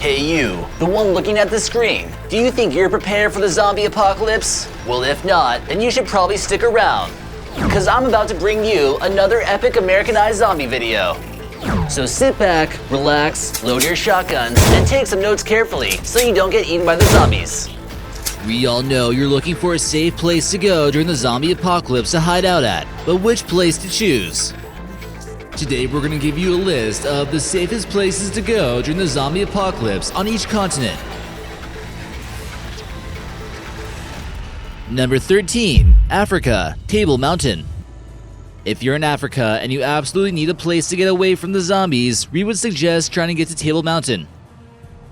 Hey you, the one looking at the screen. Do you think you're prepared for the zombie apocalypse? Well, if not, then you should probably stick around, because I'm about to bring you another epic Americanized zombie video. So sit back, relax, load your shotguns, and take some notes carefully so you don't get eaten by the zombies. We all know you're looking for a safe place to go during the zombie apocalypse to hide out at, but which place to choose? Today we're going to give you a list of the safest places to go during the zombie apocalypse on each continent. Number 13. Africa, Table Mountain. If you're in Africa and you absolutely need a place to get away from the zombies, we would suggest trying to get to Table Mountain.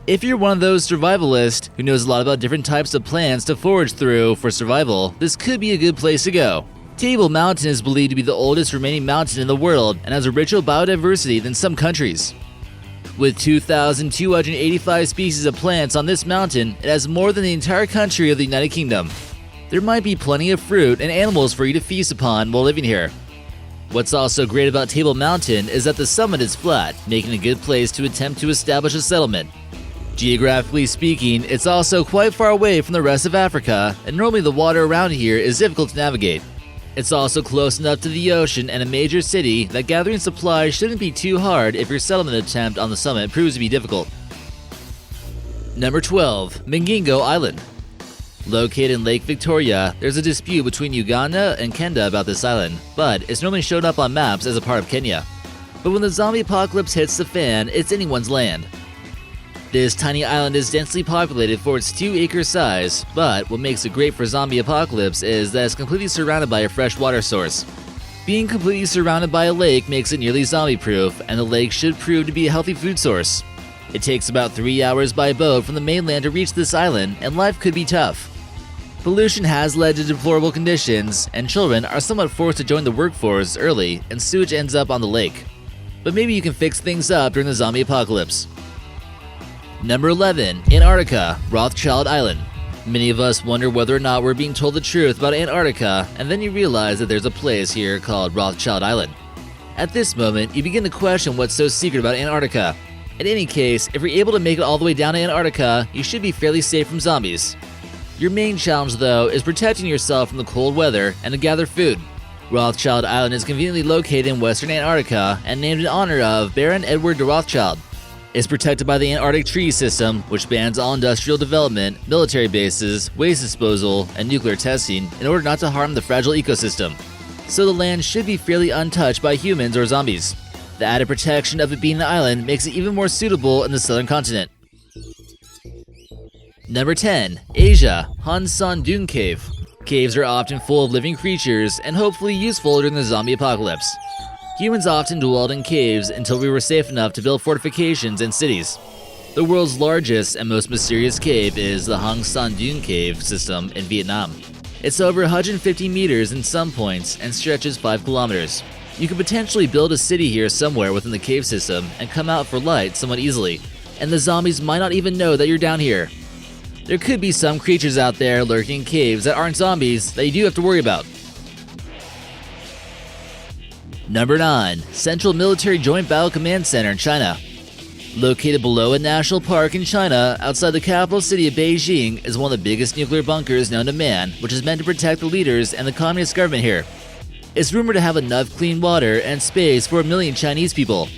If you're one of those survivalists who knows a lot about different types of plants to forage through for survival, this could be a good place to go. Table Mountain is believed to be the oldest remaining mountain in the world and has a richer biodiversity than some countries. With 2,285 species of plants on this mountain, it has more than the entire country of the United Kingdom. There might be plenty of fruit and animals for you to feast upon while living here. What's also great about Table Mountain is that the summit is flat, making it a good place to attempt to establish a settlement. Geographically speaking, it's also quite far away from the rest of Africa, and normally the water around here is difficult to navigate. It's also close enough to the ocean and a major city that gathering supplies shouldn't be too hard if your settlement attempt on the summit proves to be difficult. Number 12. Mingo Island. Located in Lake Victoria, there's a dispute between Uganda and Kenya about this island, but it's normally shown up on maps as a part of Kenya. But when the zombie apocalypse hits the fan, it's anyone's land. This tiny island is densely populated for its 2-acre size, but what makes it great for zombie apocalypse is that it's completely surrounded by a fresh water source. Being completely surrounded by a lake makes it nearly zombie-proof, and the lake should prove to be a healthy food source. It takes about 3 hours by boat from the mainland to reach this island, and life could be tough. Pollution has led to deplorable conditions, and children are somewhat forced to join the workforce early, and sewage ends up on the lake. But maybe you can fix things up during the zombie apocalypse. Number 11. Antarctica, Rothschild Island. Many of us wonder whether or not we're being told the truth about Antarctica, and then you realize that there's a place here called Rothschild Island. At this moment, you begin to question what's so secret about Antarctica. In any case, if you're able to make it all the way down to Antarctica, you should be fairly safe from zombies. Your main challenge, though, is protecting yourself from the cold weather and to gather food. Rothschild Island is conveniently located in western Antarctica and named in honor of Baron Edward de Rothschild. It's protected by the Antarctic Treaty System, which bans all industrial development, military bases, waste disposal, and nuclear testing in order not to harm the fragile ecosystem. So the land should be fairly untouched by humans or zombies. The added protection of it being an island makes it even more suitable in the southern continent. Number 10. Asia, Han Son Dune Cave. Caves are often full of living creatures and hopefully useful during the zombie apocalypse. Humans often dwelled in caves until we were safe enough to build fortifications and cities. The world's largest and most mysterious cave is the Hang Son Dune Cave system in Vietnam. It's over 150 meters in some points and stretches 5 kilometers. You could potentially build a city here somewhere within the cave system and come out for light somewhat easily, and the zombies might not even know that you're down here. There could be some creatures out there lurking in caves that aren't zombies that you do have to worry about. Number 9. Central Military Joint Battle Command Center in China. Located below a national park in China, outside the capital city of Beijing, is one of the biggest nuclear bunkers known to man, which is meant to protect the leaders and the communist government here. It's rumored to have enough clean water and space for 1 million Chinese people.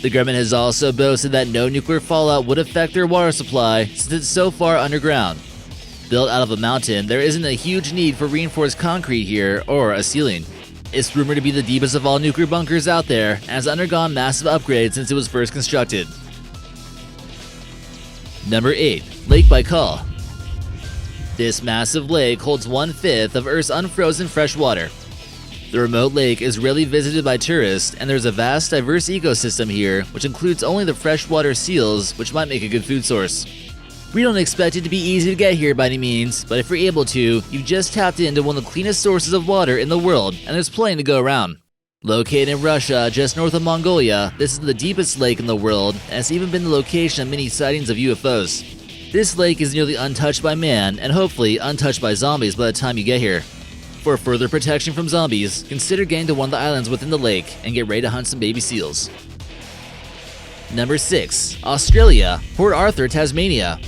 The government has also boasted that no nuclear fallout would affect their water supply since it's so far underground. Built out of a mountain, there isn't a huge need for reinforced concrete here or a ceiling. It's rumored to be the deepest of all nuclear bunkers out there and has undergone massive upgrades since it was first constructed. Number 8. Lake Baikal. This massive lake holds 1/5 of Earth's unfrozen fresh water. The remote lake is rarely visited by tourists, and there's a vast, diverse ecosystem here, which includes only the freshwater seals, which might make a good food source. We don't expect it to be easy to get here by any means, but if you're able to, you've just tapped into one of the cleanest sources of water in the world, and there's plenty to go around. Located in Russia, just north of Mongolia, this is the deepest lake in the world, and has even been the location of many sightings of UFOs. This lake is nearly untouched by man, and hopefully untouched by zombies by the time you get here. For further protection from zombies, consider getting to one of the islands within the lake and get ready to hunt some baby seals. Number 6. Australia, Port Arthur, Tasmania.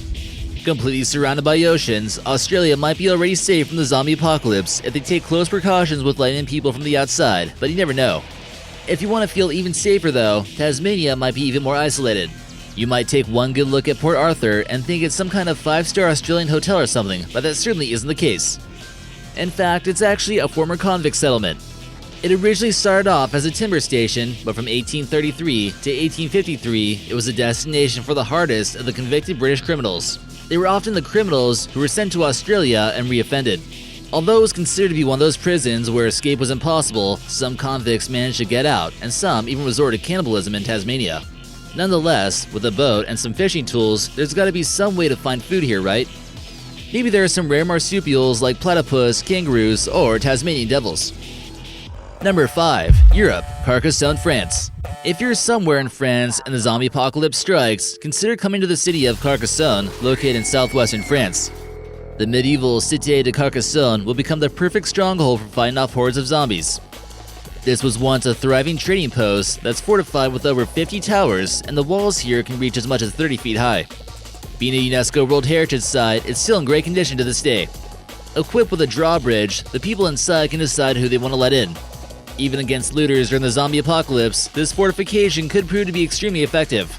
Completely surrounded by oceans, Australia might be already safe from the zombie apocalypse if they take close precautions with letting in people from the outside, but you never know. If you want to feel even safer though, Tasmania might be even more isolated. You might take one good look at Port Arthur and think it's some kind of 5-star Australian hotel or something, but that certainly isn't the case. In fact, it's actually a former convict settlement. It originally started off as a timber station, but from 1833 to 1853, it was a destination for the hardest of the convicted British criminals. They were often the criminals who were sent to Australia and reoffended. Although it was considered to be one of those prisons where escape was impossible, some convicts managed to get out, and some even resorted to cannibalism in Tasmania. Nonetheless, with a boat and some fishing tools, there's gotta be some way to find food here, right? Maybe there are some rare marsupials like platypus, kangaroos, or Tasmanian devils. Number 5. Europe, Carcassonne, France. If you're somewhere in France and the zombie apocalypse strikes, consider coming to the city of Carcassonne, located in southwestern France. The medieval Cité de Carcassonne will become the perfect stronghold for fighting off hordes of zombies. This was once a thriving trading post that's fortified with over 50 towers, and the walls here can reach as much as 30 feet high. Being a UNESCO World Heritage Site, it's still in great condition to this day. Equipped with a drawbridge, the people inside can decide who they want to let in. Even against looters during the zombie apocalypse, this fortification could prove to be extremely effective.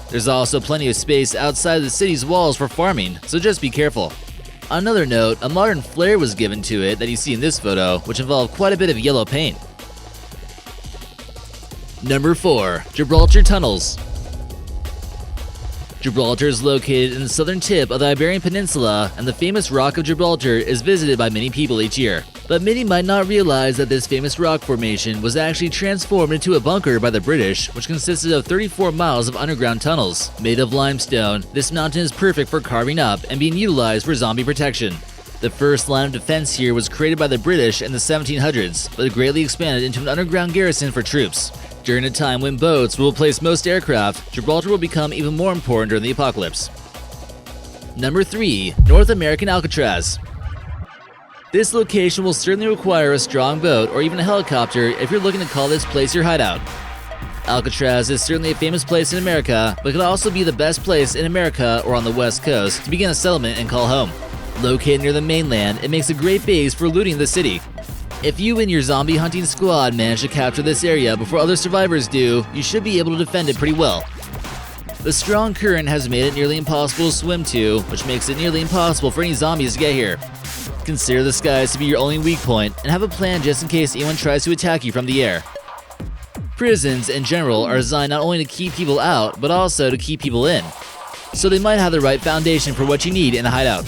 There's also plenty of space outside the city's walls for farming, so just be careful. On another note, a modern flair was given to it that you see in this photo, which involved quite a bit of yellow paint. Number 4. Gibraltar Tunnels. Gibraltar is located in the southern tip of the Iberian Peninsula, and the famous Rock of Gibraltar is visited by many people each year. But many might not realize that this famous rock formation was actually transformed into a bunker by the British, which consisted of 34 miles of underground tunnels. Made of limestone, this mountain is perfect for carving up and being utilized for zombie protection. The first line of defense here was created by the British in the 1700s, but greatly expanded into an underground garrison for troops. During a time when boats will replace most aircraft, Gibraltar will become even more important during the apocalypse. Number 3. North American Alcatraz. This location will certainly require a strong boat or even a helicopter if you're looking to call this place your hideout. Alcatraz is certainly a famous place in America, but could also be the best place in America or on the West Coast to begin a settlement and call home. Located near the mainland, it makes a great base for looting the city. If you and your zombie hunting squad manage to capture this area before other survivors do, you should be able to defend it pretty well. The strong current has made it nearly impossible to swim to, which makes it nearly impossible for any zombies to get here. Consider the skies to be your only weak point, and have a plan just in case anyone tries to attack you from the air. Prisons, in general, are designed not only to keep people out, but also to keep people in. So they might have the right foundation for what you need in a hideout.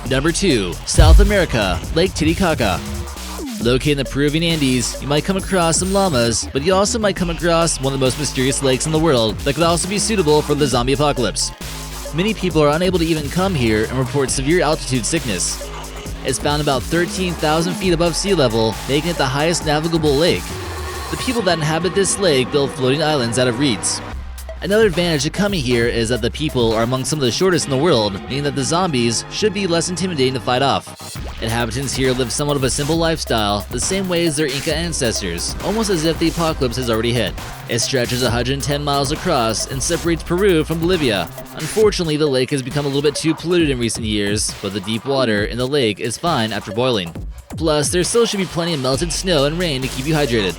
Number 2. South America, Lake Titicaca. Located in the Peruvian Andes, you might come across some llamas, but you also might come across one of the most mysterious lakes in the world that could also be suitable for the zombie apocalypse. Many people are unable to even come here and report severe altitude sickness. It's found about 13,000 feet above sea level, making it the highest navigable lake. The people that inhabit this lake build floating islands out of reeds. Another advantage to coming here is that the people are among some of the shortest in the world, meaning that the zombies should be less intimidating to fight off. Inhabitants here live somewhat of a simple lifestyle, the same way as their Inca ancestors, almost as if the apocalypse has already hit. It stretches 110 miles across and separates Peru from Bolivia. Unfortunately, the lake has become a little bit too polluted in recent years, but the deep water in the lake is fine after boiling. Plus, there still should be plenty of melted snow and rain to keep you hydrated.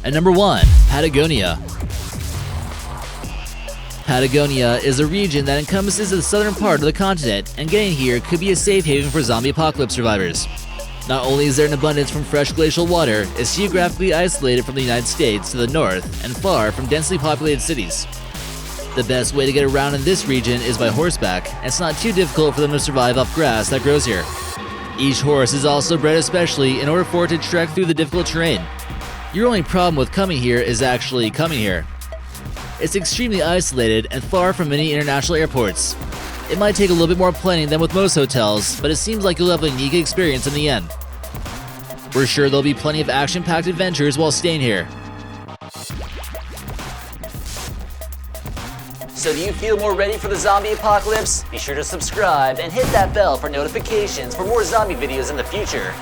And number 1, Patagonia. Patagonia is a region that encompasses the southern part of the continent, and getting here could be a safe haven for zombie apocalypse survivors. Not only is there an abundance from fresh glacial water, it's geographically isolated from the United States to the north and far from densely populated cities. The best way to get around in this region is by horseback, and it's not too difficult for them to survive off grass that grows here. Each horse is also bred especially in order for it to trek through the difficult terrain. Your only problem with coming here is actually coming here. It's extremely isolated and far from many international airports. It might take a little bit more planning than with most hotels, but it seems like you'll have a unique experience in the end. We're sure there'll be plenty of action-packed adventures while staying here. So do you feel more ready for the zombie apocalypse? Be sure to subscribe and hit that bell for notifications for more zombie videos in the future.